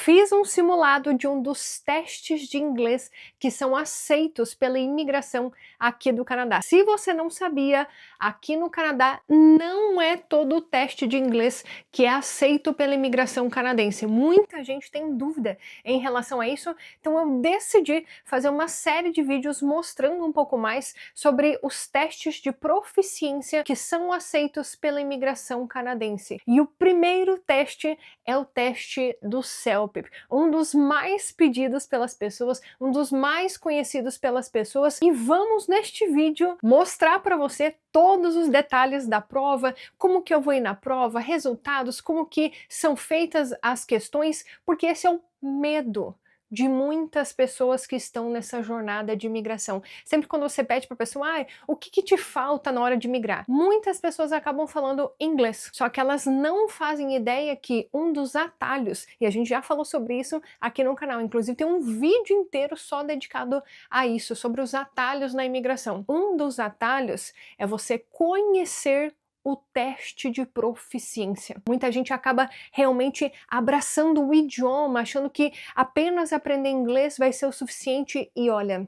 fiz um simulado de um dos testes de inglês que são aceitos pela imigração aqui do Canadá. Se você não sabia, aqui no Canadá não é todo o teste de inglês que é aceito pela imigração canadense. Muita gente tem dúvida em relação a isso, então eu decidi fazer uma série de vídeos mostrando um pouco mais sobre os testes de proficiência que são aceitos pela imigração canadense. E o primeiro teste é o teste do CELPIP, um dos mais pedidos pelas pessoas, um dos mais conhecidos pelas pessoas, e vamos neste vídeo mostrar para você todos os detalhes da prova, como que eu vou ir na prova, resultados, como que são feitas as questões, porque esse é o medo de muitas pessoas que estão nessa jornada de imigração. Sempre quando você pede para a pessoa, o que te falta na hora de migrar? Muitas pessoas acabam falando inglês, só que elas não fazem ideia que um dos atalhos, e a gente já falou sobre isso aqui no canal, inclusive tem um vídeo inteiro só dedicado a isso, sobre os atalhos na imigração. Um dos atalhos é você conhecer o teste de proficiência. Muita gente acaba realmente abraçando o idioma, achando que apenas aprender inglês vai ser o suficiente e olha,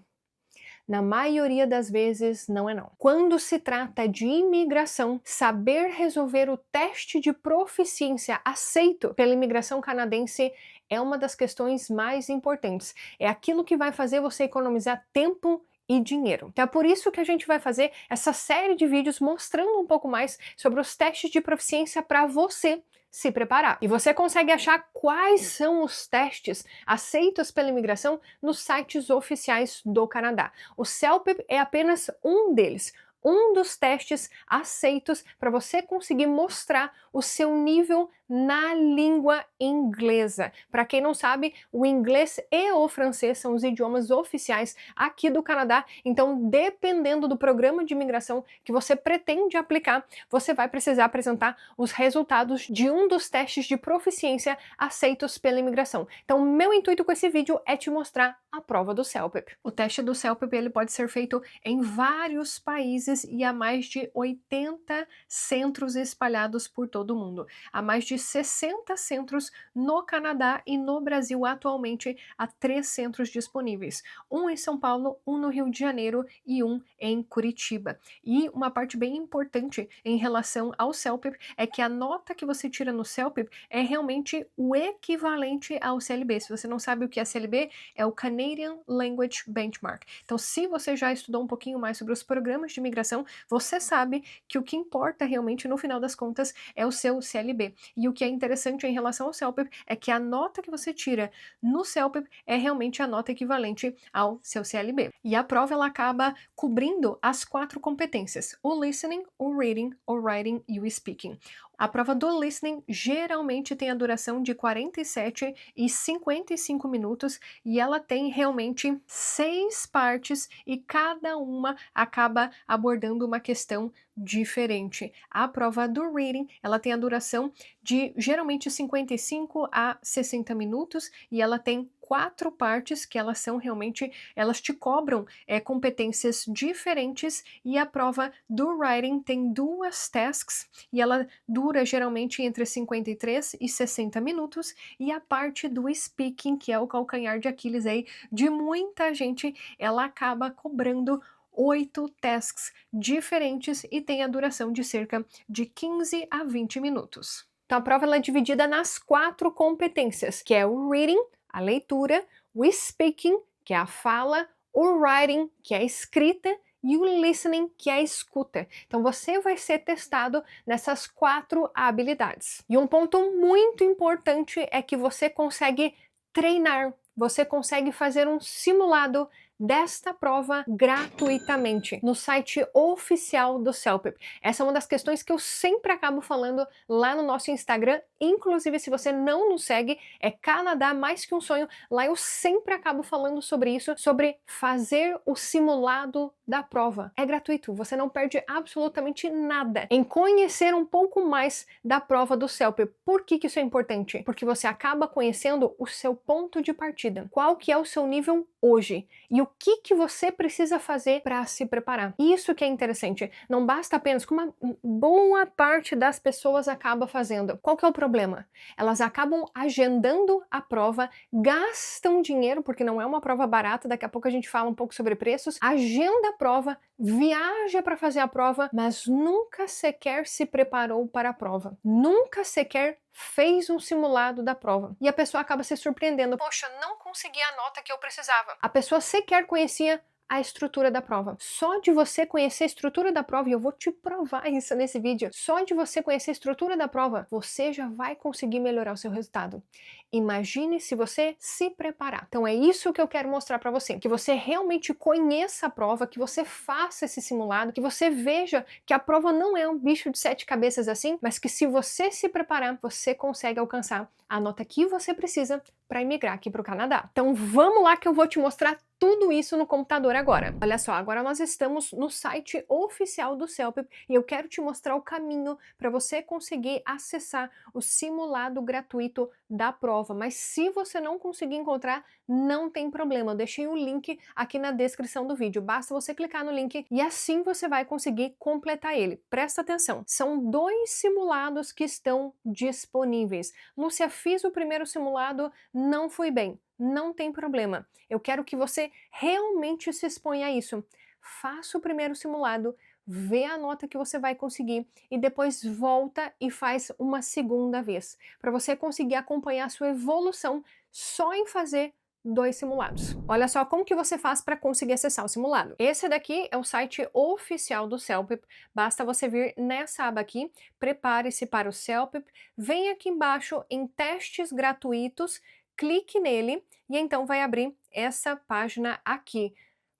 na maioria das vezes não é não. Quando se trata de imigração, saber resolver o teste de proficiência aceito pela imigração canadense é uma das questões mais importantes. É aquilo que vai fazer você economizar tempo e dinheiro. Então é por isso que a gente vai fazer essa série de vídeos mostrando um pouco mais sobre os testes de proficiência para você se preparar. E você consegue achar quais são os testes aceitos pela imigração nos sites oficiais do Canadá. O CELPIP é apenas um deles. Um dos testes aceitos para você conseguir mostrar o seu nível na língua inglesa. Para quem não sabe, o inglês e o francês são os idiomas oficiais aqui do Canadá, então dependendo do programa de imigração que você pretende aplicar, você vai precisar apresentar os resultados de um dos testes de proficiência aceitos pela imigração. Então, meu intuito com esse vídeo é te mostrar a prova do CELPIP. O teste do CELPIP ele pode ser feito em vários países e há mais de 80 centros espalhados por todo o mundo. Há mais de 60 centros no Canadá e no Brasil atualmente há 3 centros disponíveis. Um em São Paulo, um no Rio de Janeiro e um em Curitiba. E uma parte bem importante em relação ao CELPIP é que a nota que você tira no CELPIP é realmente o equivalente ao CLB. Se você não sabe o que é CLB, é o Canadian Language Benchmark. Então, se você já estudou um pouquinho mais sobre os programas de imigração, você sabe que o que importa realmente no final das contas é o seu CLB. E o que é interessante em relação ao CELPIP é que a nota que você tira no CELPIP é realmente a nota equivalente ao seu CLB. E a prova ela acaba cobrindo as 4 competências: o listening, o reading, o writing e o speaking. A prova do listening geralmente tem a duração de 47 e 55 minutos e ela tem realmente 6 partes e cada uma acaba abordando uma questão diferente. A prova do reading, ela tem a duração de geralmente 55 a 60 minutos e ela tem 4 partes que elas são realmente, elas te cobram competências diferentes, e a prova do writing tem 2 tasks e ela dura geralmente entre 53 e 60 minutos, e a parte do speaking, que é o calcanhar de Aquiles aí de muita gente, ela acaba cobrando 8 tasks diferentes e tem a duração de cerca de 15 a 20 minutos. Então a prova ela é dividida nas 4 competências, que é o reading, a leitura, o speaking, que é a fala, o writing, que é a escrita, e o listening, que é a escuta. Então você vai ser testado nessas 4 habilidades. E um ponto muito importante é que você consegue treinar, você consegue fazer um simulado desta prova gratuitamente no site oficial do CELPIP. Essa é uma das questões que eu sempre acabo falando lá no nosso Instagram, inclusive se você não nos segue, é Canadá Mais Que Um Sonho, lá eu sempre acabo falando sobre isso, sobre fazer o simulado da prova. É gratuito, você não perde absolutamente nada em conhecer um pouco mais da prova do CELPIP. Por que isso é importante? Porque você acaba conhecendo o seu ponto de partida. Qual que é o seu nível hoje e o que você precisa fazer para se preparar. Isso que é interessante. Não basta apenas, como uma boa parte das pessoas acaba fazendo. Qual que é o problema? Elas acabam agendando a prova, gastam dinheiro, porque não é uma prova barata, daqui a pouco a gente fala um pouco sobre preços, agenda a prova, viaja para fazer a prova, mas nunca sequer se preparou para a prova. Nunca sequer fez um simulado da prova. E a pessoa acaba se surpreendendo. Poxa, não consegui a nota que eu precisava. A pessoa sequer conhecia a estrutura da prova. Só de você conhecer a estrutura da prova, e eu vou te provar isso nesse vídeo, só de você conhecer a estrutura da prova, você já vai conseguir melhorar o seu resultado. Imagine se você se preparar. Então é isso que eu quero mostrar para você, que você realmente conheça a prova, que você faça esse simulado, que você veja que a prova não é um bicho de 7 cabeças assim, mas que se você se preparar, você consegue alcançar a nota que você precisa para imigrar aqui para o Canadá. Então vamos lá que eu vou te mostrar tudo isso no computador agora. Olha só, agora nós estamos no site oficial do CELPIP e eu quero te mostrar o caminho para você conseguir acessar o simulado gratuito da prova. Mas se você não conseguir encontrar, não tem problema. Eu deixei o link aqui na descrição do vídeo. Basta você clicar no link e assim você vai conseguir completar ele. Presta atenção, são 2 simulados que estão disponíveis. Lúcia, fiz o primeiro simulado, não fui bem. Não tem problema. Eu quero que você realmente se exponha a isso. Faça o primeiro simulado, vê a nota que você vai conseguir e depois volta e faz uma segunda vez, para você conseguir acompanhar a sua evolução só em fazer 2 simulados. Olha só como que você faz para conseguir acessar o simulado. Esse daqui é o site oficial do CELPIP. Basta você vir nessa aba aqui, prepare-se para o CELPIP, vem aqui embaixo em testes gratuitos, clique nele e então vai abrir essa página aqui.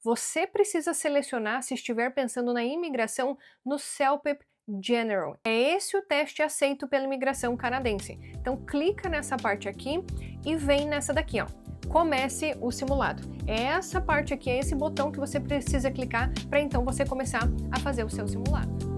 Você precisa selecionar, se estiver pensando na imigração, no CELPIP General. É esse o teste aceito pela imigração canadense. Então clica nessa parte aqui e vem nessa daqui, ó. Comece o simulado. É essa parte aqui, é esse botão que você precisa clicar para então você começar a fazer o seu simulado.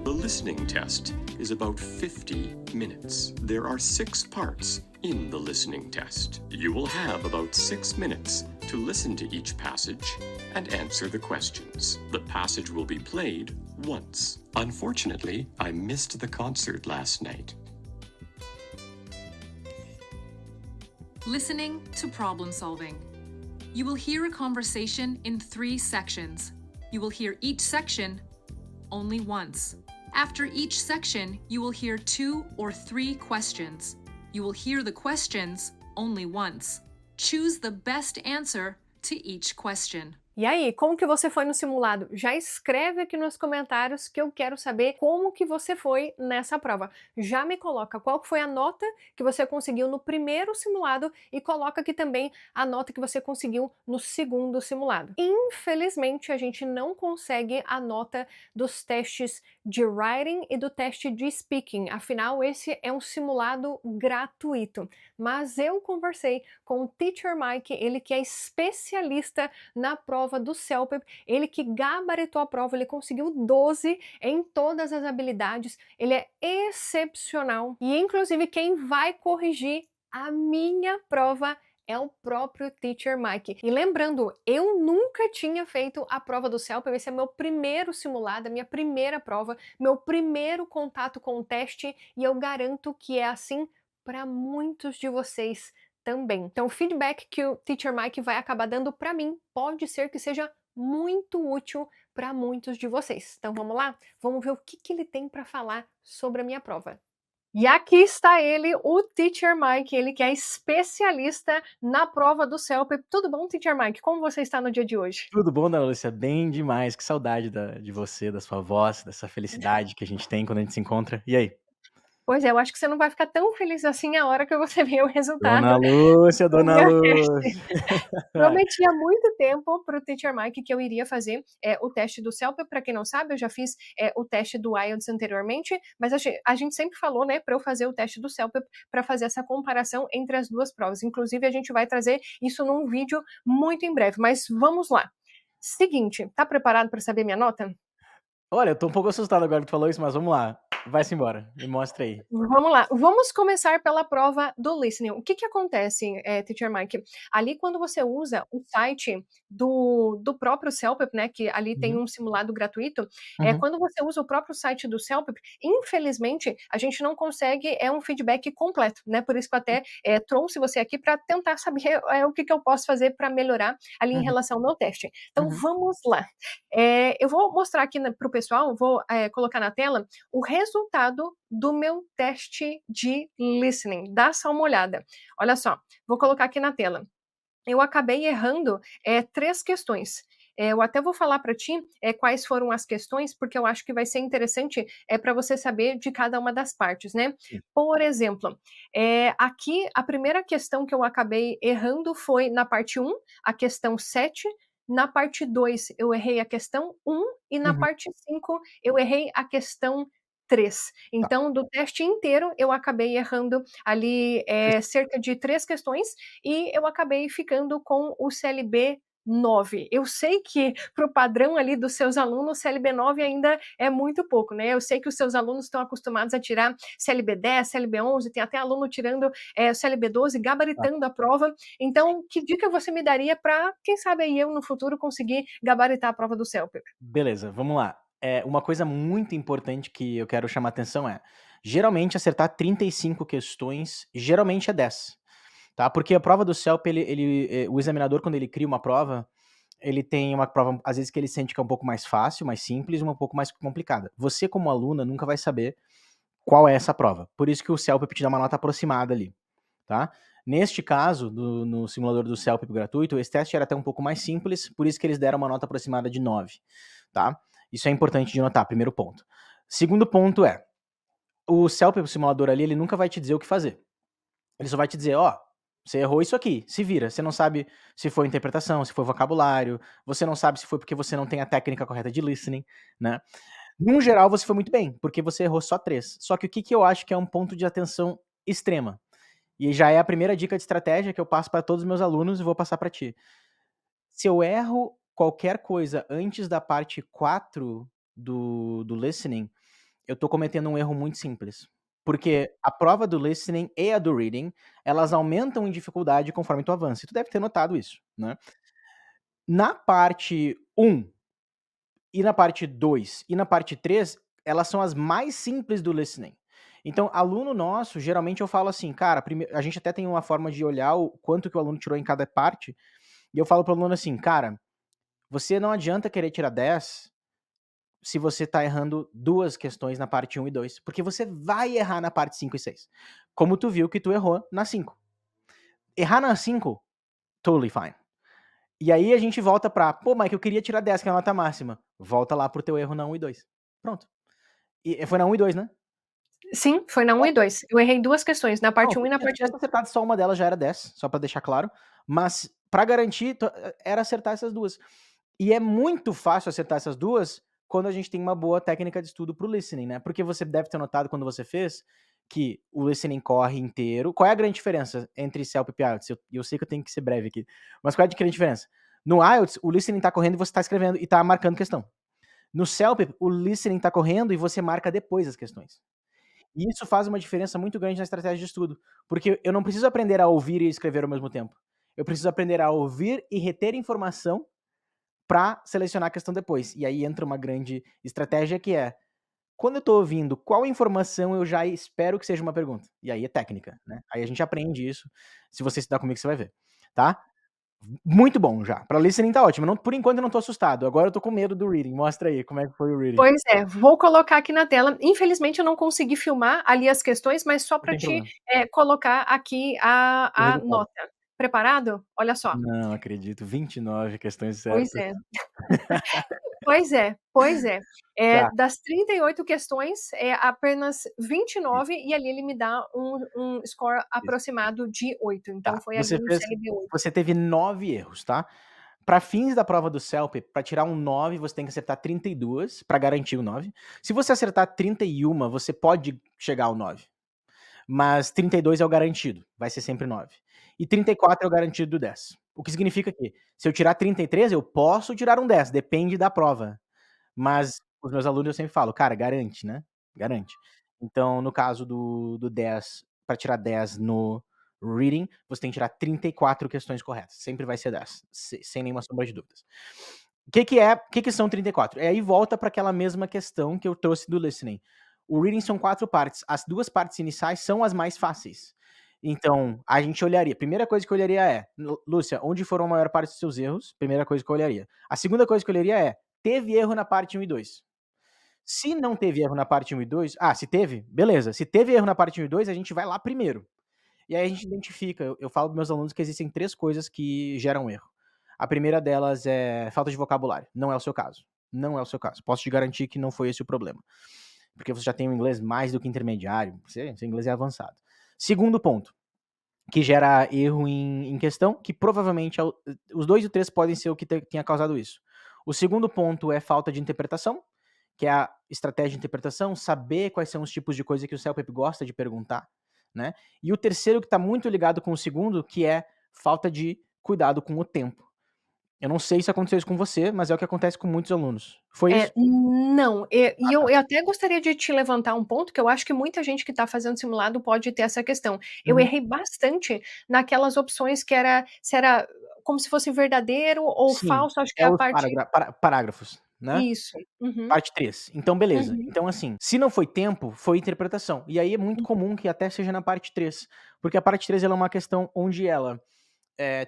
The listening test is about 50 minutes. There are 6 parts in the listening test. You will have about 6 minutes to listen to each passage and answer the questions. The passage will be played once. Unfortunately, I missed the concert last night. Listening to problem solving. You will hear a conversation in 3 sections. You will hear each section only once. After each section, you will hear 2 or 3 questions. You will hear the questions only once. Choose the best answer to each question. E aí, como que você foi no simulado? Já escreve aqui nos comentários que eu quero saber como que você foi nessa prova. Já me coloca qual foi a nota que você conseguiu no primeiro simulado e coloca aqui também a nota que você conseguiu no segundo simulado. Infelizmente, a gente não consegue a nota dos testes de writing e do teste de speaking. Afinal, esse é um simulado gratuito. Mas eu conversei com o Teacher Mike, ele que é especialista na prova do CELPIP, ele que gabaritou a prova, ele conseguiu 12 em todas as habilidades, ele é excepcional e inclusive quem vai corrigir a minha prova é o próprio Teacher Mike. E lembrando, eu nunca tinha feito a prova do CELPIP, esse é meu primeiro simulado, a minha primeira prova, meu primeiro contato com o teste e eu garanto que é assim para muitos de vocês também. Então o feedback que o Teacher Mike vai acabar dando para mim pode ser que seja muito útil para muitos de vocês. Então vamos lá? Vamos ver o que ele tem para falar sobre a minha prova. E aqui está ele, o Teacher Mike, ele que é especialista na prova do CELPEP. Tudo bom, Teacher Mike? Como você está no dia de hoje? Tudo bom, Dona Lúcia? Bem demais. Que saudade de você, da sua voz, dessa felicidade que a gente tem quando a gente se encontra. E aí? Pois é, eu acho que você não vai ficar tão feliz assim a hora que você ver o resultado Dona Lúcia, do Dona meu teste. Lúcia. Prometi há muito tempo para o Teacher Mike que eu iria fazer o teste do CELPEP. Para quem não sabe, eu já fiz o teste do IELTS anteriormente, mas a gente sempre falou, né, para eu fazer o teste do CELPEP para fazer essa comparação entre as duas provas. Inclusive, a gente vai trazer isso num vídeo muito em breve, mas vamos lá. Seguinte, tá preparado para saber minha nota? Olha, eu tô um pouco assustado agora que tu falou isso, mas vamos lá. Vai-se embora. Me mostra aí. Vamos lá, vamos começar pela prova do listening. O que que acontece, Teacher Mike? Ali quando você usa o site do próprio CELPEP, né, que ali tem Uhum. um simulado gratuito, Uhum. quando você usa o próprio site do CELPEP, infelizmente, a gente não consegue um feedback completo, né, por isso que eu até trouxe você aqui para tentar saber o que que eu posso fazer para melhorar ali em Uhum. relação ao meu teste. Então Uhum. vamos lá. Eu vou mostrar aqui para o pessoal, vou colocar na tela o resultado do meu teste de listening. Dá só uma olhada. Olha só, vou colocar aqui na tela. Eu acabei errando 3 questões. Eu até vou falar para ti quais foram as questões, porque eu acho que vai ser interessante para você saber de cada uma das partes, né? Sim. Por exemplo, aqui a primeira questão que eu acabei errando foi na parte 1, a questão 7. Na parte 2, eu errei a questão 1. E na Uhum. parte 5, eu errei a questão 3. Tá. Então, do teste inteiro, eu acabei errando ali cerca de 3 questões e eu acabei ficando com o CLB 9. Eu sei que para o padrão ali dos seus alunos, CLB 9 ainda é muito pouco, né? Eu sei que os seus alunos estão acostumados a tirar CLB 10, CLB 11, tem até aluno tirando o CLB 12, Tá. gabaritando a prova. Então, que dica você me daria para, quem sabe aí eu no futuro conseguir gabaritar a prova do CELPEP? Beleza, vamos lá. Uma coisa muito importante que eu quero chamar a atenção geralmente acertar 35 questões, geralmente é 10, tá? Porque a prova do CELP, o examinador, quando ele cria uma prova, ele tem uma prova, às vezes, que ele sente que é um pouco mais fácil, mais simples, uma um pouco mais complicada. Você, como aluna, nunca vai saber qual é essa prova. Por isso que o CELPEP te dá uma nota aproximada ali, tá? Neste caso, no simulador do CELPEP gratuito, esse teste era até um pouco mais simples, por isso que eles deram uma nota aproximada de 9, tá? Isso é importante de notar, primeiro ponto. Segundo ponto o CELPEP, o simulador ali, ele nunca vai te dizer o que fazer. Ele só vai te dizer, você errou isso aqui, se vira. Você não sabe se foi interpretação, se foi vocabulário, você não sabe se foi porque você não tem a técnica correta de listening, né? Num geral, você foi muito bem, porque você errou só 3. Só que o que eu acho que é um ponto de atenção extrema, e já é a primeira dica de estratégia que eu passo para todos os meus alunos e vou passar para ti. Se eu erro qualquer coisa antes da parte 4 do listening, eu tô cometendo um erro muito simples. Porque a prova do listening e a do reading, elas aumentam em dificuldade conforme tu avança. E tu deve ter notado isso, né? Na parte 1 e na parte 2 e na parte 3, elas são as mais simples do listening. Então, aluno nosso, geralmente eu falo assim, cara, a gente até tem uma forma de olhar o quanto que o aluno tirou em cada parte, e eu falo pro aluno assim, cara, você não adianta querer tirar 10 se você tá errando 2 questões na parte 1 e 2, porque você vai errar na parte 5 e 6. Como tu viu que tu errou na 5. Errar na 5, totally fine. E aí a gente volta pra, pô, Mike, eu queria tirar 10, que é a nota máxima. Volta lá pro teu erro na 1 e 2. Pronto. E foi na 1 e 2, né? Sim, foi na 1 e 2. Eu errei 2 questões, na Não, parte se 1 e na tu parte tivesse acertado só uma delas já era 10, só pra deixar claro. Mas pra garantir, era acertar essas duas. E é muito fácil acertar essas duas quando a gente tem uma boa técnica de estudo pro listening, né? Porque você deve ter notado quando você fez que o listening corre inteiro. Qual é a grande diferença entre CELP e IELTS? Eu sei que eu tenho que ser breve aqui, mas qual é a grande diferença? No IELTS, o listening tá correndo e você tá escrevendo e tá marcando questão. No CELP, o listening tá correndo e você marca depois as questões. E isso faz uma diferença muito grande na estratégia de estudo, porque eu não preciso aprender a ouvir e escrever ao mesmo tempo. Eu preciso aprender a ouvir e reter informação para selecionar a questão depois. E aí entra uma grande estratégia que é, quando eu tô ouvindo, qual informação eu já espero que seja uma pergunta? E aí é técnica, né? Aí a gente aprende isso. Se você estudar comigo, você vai ver, tá? Muito bom já. Pra listening tá ótimo. Por enquanto eu não tô assustado. Agora eu tô com medo do reading. Mostra aí como é que foi o reading. Pois é, vou colocar aqui na tela. Infelizmente eu não consegui filmar ali as questões, mas só Não para tem te problema. colocar aqui O a resultado. nota. Preparado? Olha só. Não acredito. 29 questões Pois certas. é. Pois é, pois é. Tá. Das 38 questões, apenas 29 e ali ele me dá um score Isso. aproximado de 8. Então Tá. foi ali um CLB 8. Você teve 9 erros, tá? Para fins da prova do CELP, para tirar um 9, você tem que acertar 32 para garantir o 9. Se você acertar 31, você pode chegar ao 9. Mas 32 é o garantido, vai ser sempre 9. E 34 é o garantido do 10. O que significa que, se eu tirar 33, eu posso tirar um 10, depende da prova. Mas os meus alunos eu sempre falo, cara, garante, né? Garante. Então, no caso do 10, para tirar 10 no reading, você tem que tirar 34 questões corretas. Sempre vai ser 10, sem nenhuma sombra de dúvidas. O que são 34? Aí volta para aquela mesma questão que eu trouxe do listening. O reading são 4 partes. As 2 partes iniciais são as mais fáceis. Então, a gente olharia. Primeira coisa que eu olharia é, Lúcia, onde foram a maior parte dos seus erros? Primeira coisa que eu olharia. A segunda coisa que eu olharia é, teve erro na parte 1 e 2? Se não teve erro na parte 1 e 2, se teve, beleza. Se teve erro na parte 1 e 2, a gente vai lá primeiro. E aí a gente identifica, eu falo para meus alunos que existem 3 coisas que geram erro. A primeira delas é falta de vocabulário. Não é o seu caso. Não é o seu caso. Posso te garantir que não foi esse o problema. Porque você já tem um inglês mais do que intermediário, seu inglês é avançado. Segundo ponto, que gera erro em questão, que provavelmente os 2 e o 3 podem ser o que tenha causado isso. O segundo ponto é falta de interpretação, que é a estratégia de interpretação, saber quais são os tipos de coisa que o CELPEP gosta de perguntar, né? E o terceiro, que está muito ligado com o segundo, que é falta de cuidado com o tempo. Eu não sei se aconteceu isso com você, mas é o que acontece com muitos alunos. Foi isso? Não, e Tá. eu até gostaria de te levantar um ponto, que eu acho que muita gente que está fazendo simulado pode ter essa questão. Eu Uhum. errei bastante naquelas opções que era se era como se fosse verdadeiro ou Sim, falso, acho que é é a os parte parágrafos, né? isso. Uhum, Parte 3. Então, beleza. uhum, Então, assim, se não foi tempo, foi interpretação. E aí é muito comum que até seja na parte 3. Porque a parte 3 ela é uma questão onde ela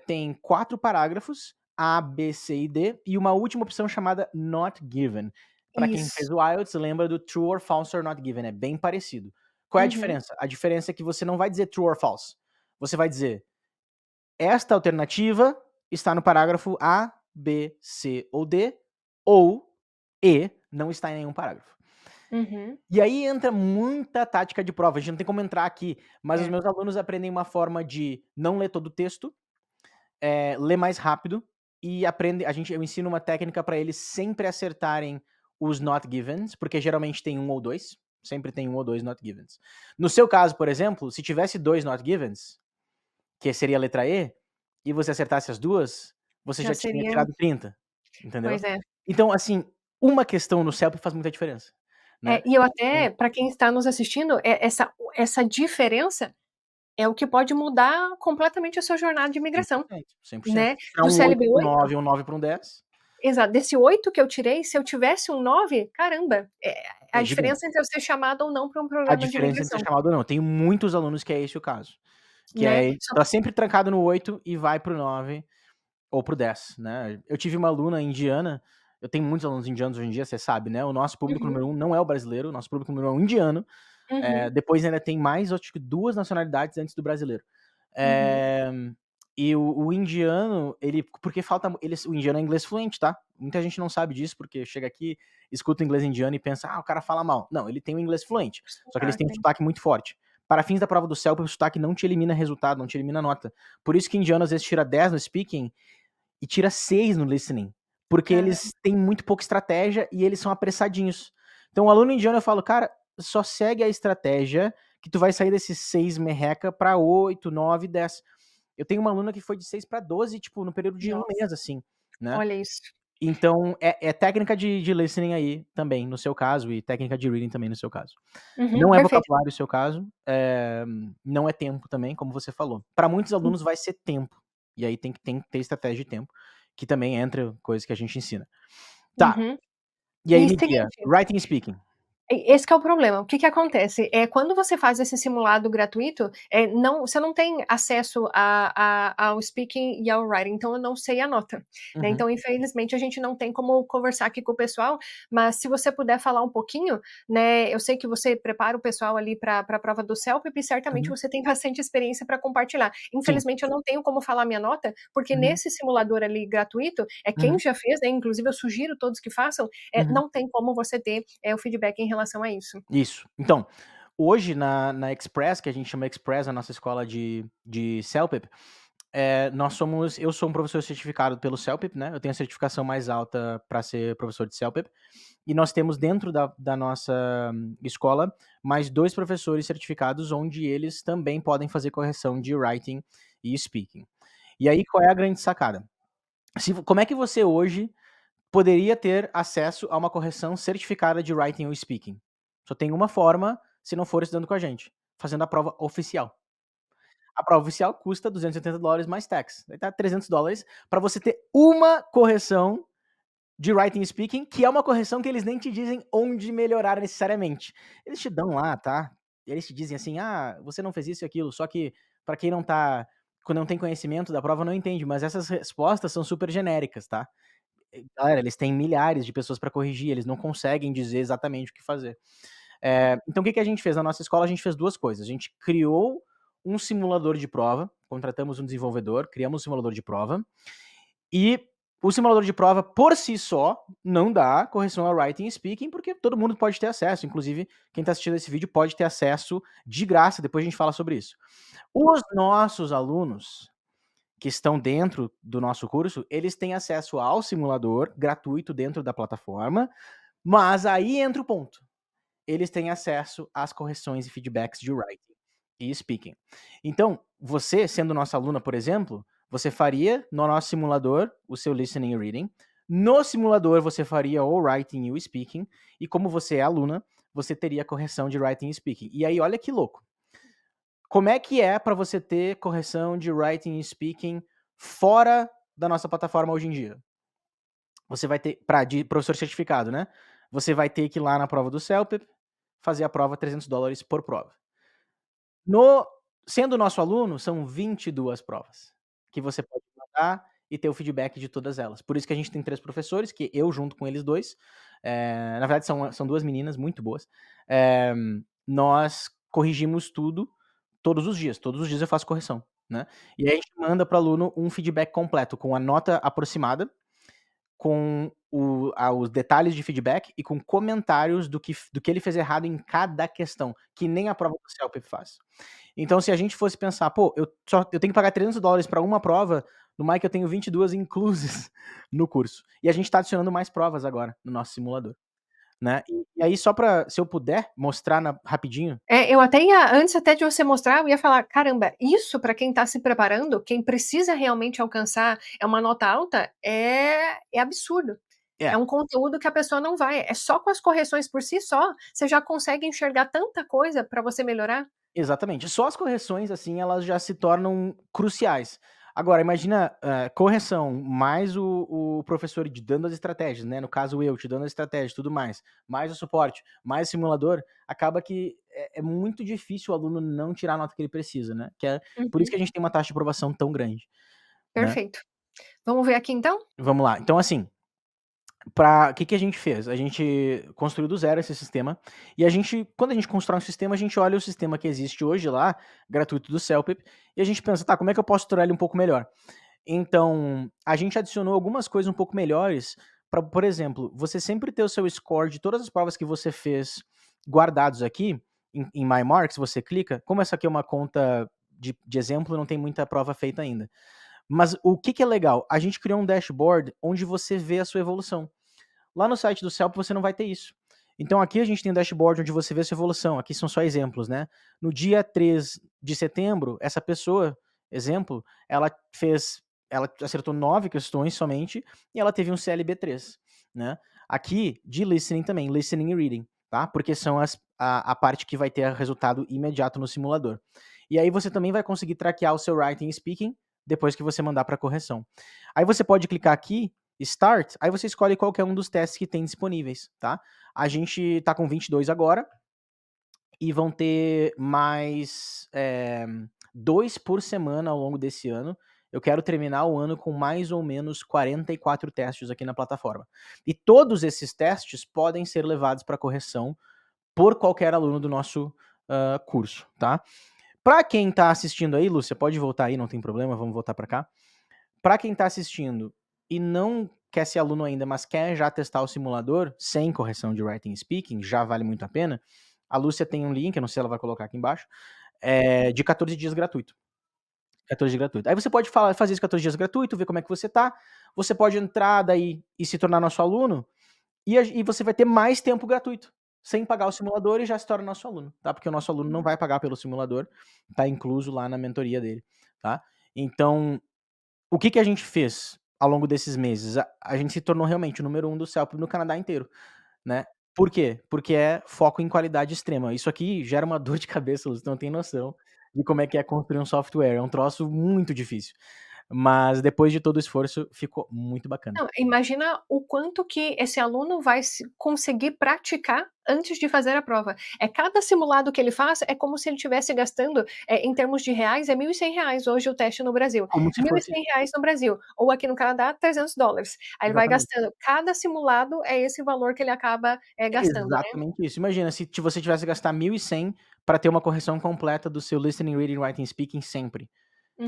tem 4 parágrafos, A, B, C e D, e uma última opção chamada not given. Para quem fez isso. o IELTS, lembra do true or false or not given. É bem parecido. Qual é a Uhum, diferença? A diferença é que você não vai dizer true or false. Você vai dizer, esta alternativa está no parágrafo A, B, C ou D, ou E não está em nenhum parágrafo. uhum. E aí entra muita tática de prova. A gente não tem como entrar aqui, mas os É. meus alunos aprendem uma forma de não ler todo o texto, ler mais rápido e eu ensino uma técnica para eles sempre acertarem os not givens, porque geralmente tem um ou dois, sempre tem um ou dois not givens. No seu caso, por exemplo, se tivesse 2 not givens, que seria a letra E, e você acertasse as duas, você Já já tinha seria tirado 30, entendeu? pois é. Então, assim, uma questão no CELP faz muita diferença, né? E eu Então até, para quem está nos assistindo, essa diferença é o que pode mudar completamente a sua jornada de imigração, 100%, 100%. né, Tirar do um 8 CLB para um 8 9 ou um 9 para um 10 exato, desse 8 que eu tirei, se eu tivesse um 9, caramba, a é gigante. diferença entre eu ser chamada ou não para um A programa de diferença entre ser imigração, chamado ou não. Tenho muitos alunos que é esse o caso. Que né. Só tá sempre trancado no 8 e vai para o 9 ou para o 10, né. Eu tive uma aluna indiana, eu tenho muitos alunos indianos hoje em dia, você sabe, né, o nosso público uhum, número 1 não é o brasileiro, o nosso público número 1 é o indiano, uhum, depois ainda tem mais, acho que 2 nacionalidades antes do brasileiro. uhum. Eh, e o indiano, porque o indiano é inglês fluente, tá. Muita gente não sabe disso, porque chega aqui, escuta o inglês indiano e pensa: "Ah, o cara fala mal". Não, ele tem o inglês fluente, só que eles têm um Sotaque. sotaque muito forte. Para fins da prova do CELP, o sotaque não te elimina resultado, não te elimina nota. Por isso que indiano às vezes tira 10 no speaking e tira 6 no listening, porque Caramba. eles têm muito pouca estratégia e eles são apressadinhos. Então, o aluno indiano eu falo: "Cara, só segue a estratégia que tu vai sair desses 6 merreca para 8, 9, 10". Eu tenho uma aluna que foi de 6 para 12, tipo, no período de um Nossa, mês, assim, né. olha isso. Então é técnica de listening aí também, no seu caso, e técnica de reading também no seu caso. Uhum, Não é perfeito. vocabulário o seu caso, não é tempo também, como você falou. Para muitos Hum, alunos vai ser tempo, e aí tem que ter estratégia de tempo, que também entra coisa que a gente ensina. Tá, uhum. e aí E me diga, seguinte writing e speaking. Esse que é o problema. O que que acontece? Quando você faz esse simulado gratuito, você não tem acesso ao speaking e ao writing, então eu não sei a nota, né? Uhum, Então, infelizmente, a gente não tem como conversar aqui com o pessoal, mas se você puder falar um pouquinho, né? Eu sei que você prepara o pessoal ali para a prova do CELPIP e certamente uhum. você tem bastante experiência para compartilhar. Sim. Infelizmente, eu não tenho como falar minha nota, porque Uhum, nesse simulador ali gratuito, quem uhum, já fez, né? Inclusive, eu sugiro todos que façam, uhum. não tem como você ter o feedback em relação a isso. Isso. Então, hoje na Express, que a gente chama Express, a nossa escola de CELPIP, eu sou um professor certificado pelo CELPIP, né? Eu tenho a certificação mais alta para ser professor de CELPIP. E nós temos dentro da nossa escola mais 2 professores certificados, onde eles também podem fazer correção de writing e speaking. E aí, qual é a grande sacada? Como é que você hoje poderia ter acesso a uma correção certificada de writing ou speaking? Só tem uma forma, se não for estudando com a gente, fazendo a prova oficial. A prova oficial custa $280 mais tax. Daí tá $300 para você ter uma correção de writing e speaking, que é uma correção que eles nem te dizem onde melhorar necessariamente. Eles te dão lá, tá? Eles te dizem assim: "Ah, você não fez isso e aquilo", só que para quem não tá quando não tem conhecimento da prova não entende, mas essas respostas são super genéricas, tá? Galera, eles têm milhares de pessoas para corrigir, eles não conseguem dizer exatamente o que fazer. Então o que que a gente fez? Na nossa escola, a gente fez 2 coisas. A gente criou um simulador de prova, contratamos um desenvolvedor, criamos um simulador de prova, e o simulador de prova, por si só, não dá correção a writing e speaking, porque todo mundo pode ter acesso. Inclusive, quem está assistindo esse vídeo pode ter acesso de graça. Depois a gente fala sobre isso. Os nossos alunos que estão dentro do nosso curso, eles têm acesso ao simulador gratuito dentro da plataforma, mas aí entra o ponto. Eles têm acesso às correções e feedbacks de writing e speaking. Então, você, sendo nossa aluna, por exemplo, você faria no nosso simulador o seu listening e reading. No simulador, você faria o writing e o speaking. E como você é aluna, você teria correção de writing e speaking. E aí, olha que louco. Como é que é para você ter correção de writing e speaking fora da nossa plataforma hoje em dia? Você vai ter, de professor certificado, né? Você vai ter que ir lá na prova do CELPIP, fazer a prova $300 por prova. Sendo nosso aluno, são 22 provas que você pode mandar e ter o feedback de todas elas. Por isso que a gente tem 3 professores, que eu junto com eles 2, na verdade são 2 meninas muito boas, nós corrigimos tudo todos os dias eu faço correção, né. E aí a gente manda para o aluno um feedback completo, com a nota aproximada, com os detalhes de feedback e com comentários do que ele fez errado em cada questão, que nem a prova do CELPIP faz. Então, se a gente fosse pensar, pô, eu tenho que pagar $300 para uma prova, no Mic eu tenho 22 inclusas no curso. E a gente tá adicionando mais provas agora no nosso simulador, né. E aí só para, se eu puder mostrar rapidinho. Eu até ia, antes até de você mostrar, eu ia falar: "Caramba, isso para quem está se preparando, quem precisa realmente alcançar, uma nota alta, é absurdo". É É, um conteúdo que a pessoa não vai, só com as correções por si só, você já consegue enxergar tanta coisa para você melhorar. exatamente. Só as correções, assim, elas já se tornam cruciais. Agora, imagina, correção, mais o professor dando as estratégias, né? No caso, eu te dando a estratégia e tudo mais o suporte, mais o simulador, acaba que é muito difícil o aluno não tirar a nota que ele precisa, né? Por isso Uhum, que a gente tem uma taxa de aprovação tão grande, né? perfeito. Vamos ver aqui então? Vamos lá. Então, assim, o que que a gente fez? A gente construiu do zero esse sistema, e quando a gente constrói um sistema, a gente olha o sistema que existe hoje lá, gratuito do CELPIP, e a gente pensa: "Tá, como é que eu posso tornar ele um pouco melhor?". Então, a gente adicionou algumas coisas um pouco melhores para, por exemplo, você sempre ter o seu score de todas as provas que você fez guardados aqui em My Marks, você clica, como essa aqui é uma conta de exemplo, não tem muita prova feita ainda. Mas o que que é legal? A gente criou um dashboard onde você vê a sua evolução. Lá no site do CELP você não vai ter isso. Então aqui a gente tem um dashboard onde você vê a sua evolução. Aqui são só exemplos, né? No dia 3 de setembro, essa pessoa, exemplo, ela acertou 9 questões somente e ela teve um CLB3, né? Aqui, de listening também, listening e reading, tá? Porque são a parte que vai ter resultado imediato no simulador. E aí você também vai conseguir traquear o seu writing e speaking depois que você mandar para correção. Aí você pode clicar aqui Start, aí você escolhe qualquer um dos testes que tem disponíveis, tá? A gente tá com 22 agora, e vão ter mais 2 por semana ao longo desse ano. Eu quero terminar o ano com mais ou menos 44 testes aqui na plataforma. E todos esses testes podem ser levados para correção por qualquer aluno do nosso curso, tá? Para quem tá assistindo aí, Lúcia, pode voltar aí, não tem problema, vamos voltar para cá. Para quem tá assistindo e não quer ser aluno ainda, mas quer já testar o simulador sem correção de writing e speaking, já vale muito a pena. A Lúcia tem um link, eu não sei se ela vai colocar aqui embaixo, de 14 dias gratuito. 14 dias gratuito. Aí você pode fazer esses 14 dias gratuito, ver como é que você tá. Você pode entrar daí e se tornar nosso aluno, e você vai ter mais tempo gratuito, sem pagar o simulador e já se torna nosso aluno, tá? Porque o nosso aluno não vai pagar pelo simulador, tá incluso lá na mentoria dele, tá? Então, o que a gente fez ao longo desses meses? A gente se tornou realmente o número 1 do CELP no Canadá inteiro, né? Por quê? Porque é foco em qualidade extrema. Isso aqui gera uma dor de cabeça, você não tem noção de como é que é construir um software. É um troço muito difícil. Mas depois de todo o esforço, ficou muito bacana. Não, imagina o quanto que esse aluno vai conseguir praticar antes de fazer a prova. Cada simulado que ele faz é como se ele estivesse gastando, em termos de reais, é R$ 1.100 hoje o teste no Brasil. Como se fosse R$ 1.100 no Brasil, ou aqui no Canadá, $300. Aí ele vai exatamente. gastando, cada simulado é esse valor que ele acaba, gastando, né. Exatamente isso. Imagina se você tivesse que gastar 1.100 para ter uma correção completa do seu listening, reading, writing, speaking sempre.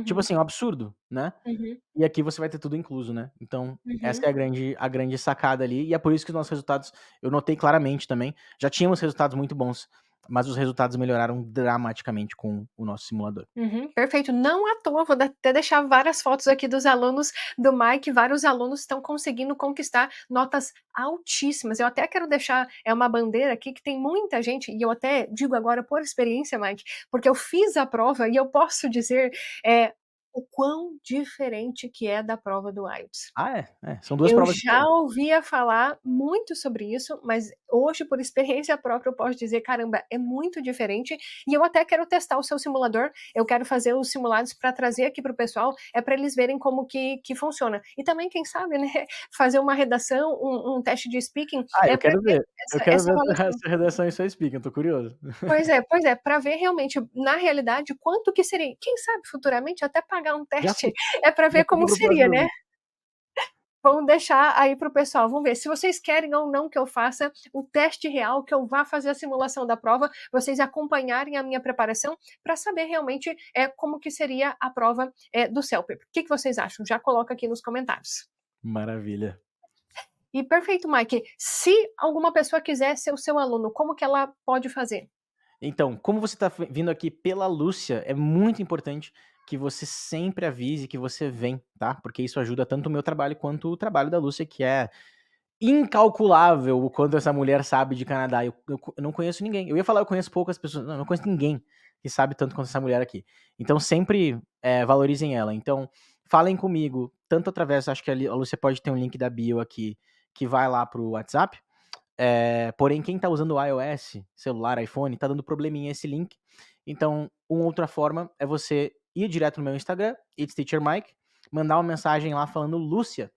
Tipo Uhum, assim, um absurdo, né? uhum, E aqui você vai ter tudo incluso, né? Então, essa uhum. é a grande sacada ali, e é por isso que os nossos resultados, eu notei claramente também, já tínhamos resultados muito bons, mas os resultados melhoraram dramaticamente com o nosso simulador. Uhum, perfeito. Não à toa, vou até deixar várias fotos aqui dos alunos do Mike, vários alunos estão conseguindo conquistar notas altíssimas. Eu até quero deixar uma bandeira aqui que tem muita gente, e eu até digo agora por experiência, Mike, porque eu fiz a prova e eu posso dizer o quão diferente que é da prova do IELTS. Ah, são 2 Eu provas já diferentes. ouvia falar muito sobre isso, mas hoje, por experiência própria, eu posso dizer: "Caramba, é muito diferente", e eu até quero testar o seu simulador, eu quero fazer os simulados para trazer aqui para o pessoal, para eles verem como que funciona. E também, quem sabe, né, fazer uma redação, um teste de speaking, Ah, eu para quero ver ver. Eu essa quero essa ver essa avaliação. essa redação em sua speaking, eu tô curioso. Pois é, para ver realmente, na realidade, quanto que seria. Quem sabe futuramente até pagar um Já teste, fica para já ver fica como para o seria, próximo né. vídeo. Vamos deixar aí para o pessoal, vamos ver, se vocês querem ou não que eu faça o teste real, que eu vá fazer a simulação da prova, vocês acompanharem a minha preparação para saber realmente como que seria a prova do CELPIP. O que vocês acham? Já coloca aqui nos comentários. Maravilha. E perfeito, Mike. Se alguma pessoa quiser ser o seu aluno, como que ela pode fazer? Então, como você tá vindo aqui pela Lúcia, é muito importante que você sempre avise que você vem, tá? Porque isso ajuda tanto o meu trabalho quanto o trabalho da Lúcia, que é incalculável o quanto essa mulher sabe de Canadá. Eu não conheço ninguém. Eu ia falar, eu conheço poucas pessoas. Não, eu não conheço ninguém que sabe tanto quanto essa mulher aqui. Então, sempre valorizem ela. Então, falem comigo, tanto através, acho que a Lúcia pode ter um link da bio aqui, que vai lá pro WhatsApp. Porém, quem tá usando o iOS, celular, iPhone, tá dando probleminha esse link. Então, uma outra forma é você ir direto no meu Instagram, It's Teacher Mike, mandar uma mensagem lá falando Lúcia,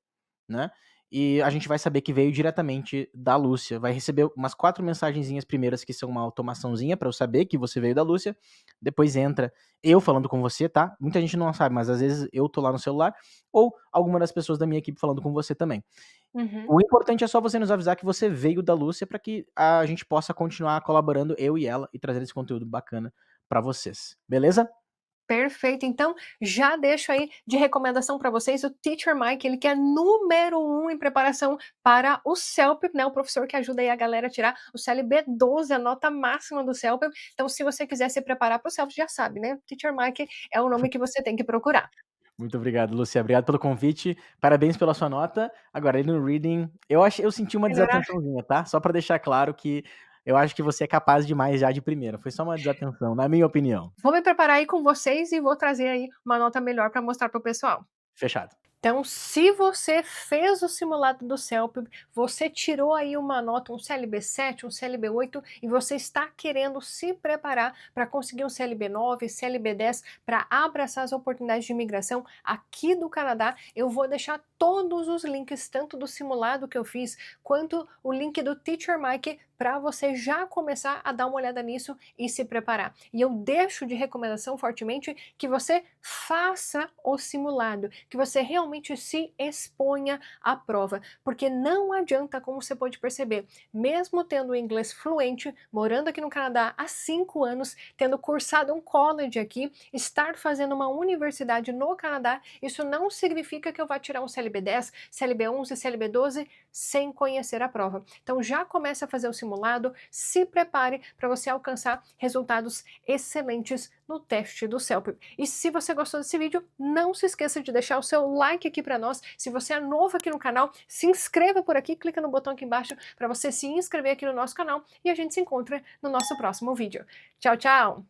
né? E a gente vai saber que veio diretamente da Lúcia. Vai receber umas 4 mensagenzinhas primeiras que são uma automaçãozinha pra eu saber que você veio da Lúcia. Depois entra eu falando com você, tá? Muita gente não sabe, mas às vezes eu tô lá no celular ou alguma das pessoas da minha equipe falando com você também. Uhum. O importante é só você nos avisar que você veio da Lúcia para que a gente possa continuar colaborando, eu e ela, e trazendo esse conteúdo bacana para vocês. Beleza? Perfeito, então já deixo aí de recomendação para vocês o Teacher Mike, ele que é número 1 em preparação para o CELPIP, né, o professor que ajuda aí a galera a tirar o CLB12, a nota máxima do CELPIP. Então, se você quiser se preparar para o CELPIP, já sabe, né, Teacher Mike é o nome que você tem que procurar. Muito obrigado, Lúcia. Obrigado pelo convite. Parabéns pela sua nota. Agora, aí no reading, eu senti uma Melhorar. desatençãozinha, tá? Só para deixar claro que eu acho que você é capaz demais já de primeira. Foi só uma desatenção, na minha opinião. Vou me preparar aí com vocês e vou trazer aí uma nota melhor para mostrar para o pessoal. Fechado. Então, se você fez o simulado do CELP, você tirou aí uma nota, um CLB 7, um CLB 8, e você está querendo se preparar para conseguir um CLB 9, CLB 10, para abraçar as oportunidades de imigração aqui do Canadá, eu vou deixar todos os links, tanto do simulado que eu fiz, quanto o link do Teacher Mike, para você já começar a dar uma olhada nisso e se preparar. E eu deixo de recomendação fortemente que você faça o simulado, que você realmente se exponha à prova, porque não adianta, como você pode perceber, mesmo tendo inglês fluente, morando aqui no Canadá há 5 anos, tendo cursado um college aqui, estar fazendo uma universidade no Canadá, isso não significa que eu vá tirar um CLB 10, CLB 11, CLB 12 sem conhecer a prova. Então já comece a fazer o simulado, se prepare para você alcançar resultados excelentes no teste do CELP. E se você gostou desse vídeo, não se esqueça de deixar o seu like aqui para nós. Se você é novo aqui no canal, se inscreva por aqui, clica no botão aqui embaixo para você se inscrever aqui no nosso canal e a gente se encontra no nosso próximo vídeo. Tchau, tchau!